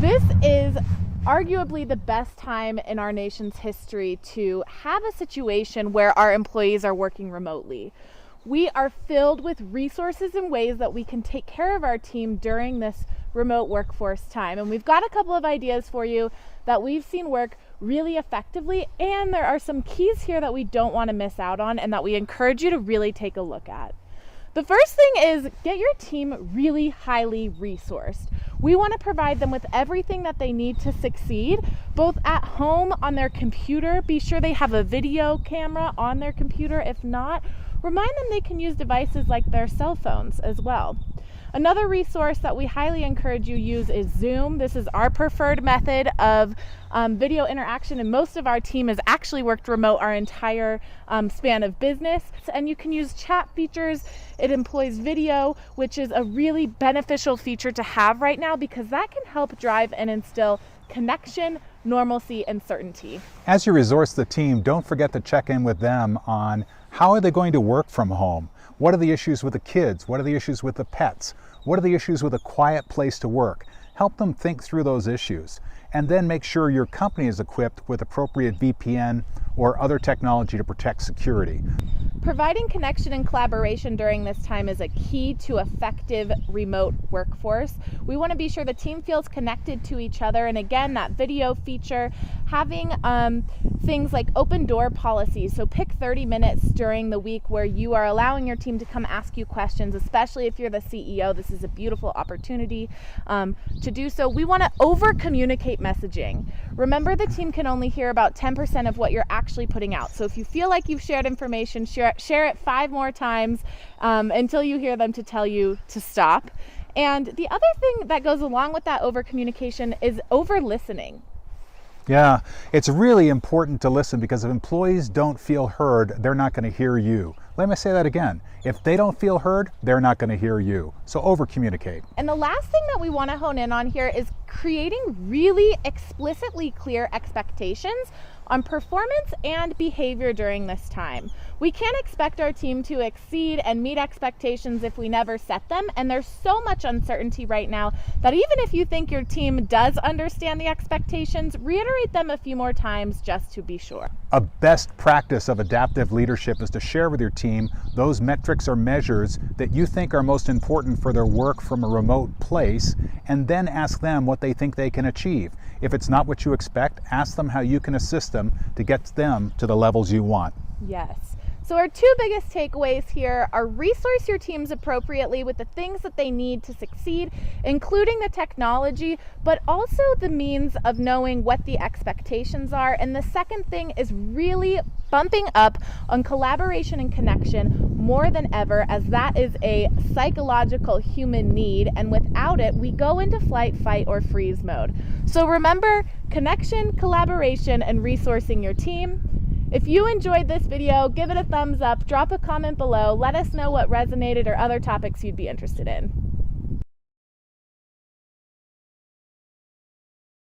This is arguably the best time in our nation's history to have a situation where our employees are working remotely. We are filled with resources and ways that we can take care of our team during this remote workforce time. And we've got a couple of ideas for you that we've seen work really effectively. And there are some keys here that we don't want to miss out on and that we encourage you to really take a look at. The first thing is get your team really highly resourced. We want to provide them with everything that they need to succeed, both at home on their computer. Be sure they have a video camera on their computer. If not, remind them they can use devices like their cell phones as well. Another resource that we highly encourage you use is Zoom. This is our preferred method of video interaction, and most of our team has actually worked remote our entire span of business. And you can use chat features. It employs video, which is a really beneficial feature to have right now because that can help drive and instill connection, normalcy, and certainty. As you resource the team, don't forget to check in with them on how are they going to work from home? What are the issues with the kids? What are the issues with the pets? What are the issues with a quiet place to work? Help them think through those issues. And then make sure your company is equipped with appropriate VPN or other technology to protect security. Providing connection and collaboration during this time is a key to effective remote workforce. We want to be sure the team feels connected to each other. And again, that video feature, having things like open door policies. So pick 30 minutes during the week where you are allowing your team to come ask you questions, especially if you're the CEO. This is a beautiful opportunity to do so. We want to over communicate messaging. Remember, the team can only hear about 10% of what you're actually putting out. So if you feel like you've shared information, share it 5 more times until you hear them to tell you to stop. And the other thing that goes along with that over communication is over listening. Yeah, it's really important to listen because if employees don't feel heard, they're not going to hear you. Let me say that again. If they don't feel heard, they're not going to hear you. So over communicate. And the last thing that we want to hone in on here is creating really explicitly clear expectations on performance and behavior during this time. We can't expect our team to exceed and meet expectations if we never set them, and there's so much uncertainty right now that even if you think your team does understand the expectations, reiterate them a few more times just to be sure. A best practice of adaptive leadership is to share with your team those metrics or measures that you think are most important for their work from a remote place, and then ask them what they think they can achieve. If it's not what you expect, ask them how you can assist them to get them to the levels you want. Yes. So our 2 biggest takeaways here are resource your teams appropriately with the things that they need to succeed, including the technology, but also the means of knowing what the expectations are. And the second thing is really bumping up on collaboration and connection more than ever, as that is a psychological human need. And without it, we go into flight, fight, or freeze mode. So remember, connection, collaboration, and resourcing your team. If you enjoyed this video, give it a thumbs up, drop a comment below, let us know what resonated or other topics you'd be interested in.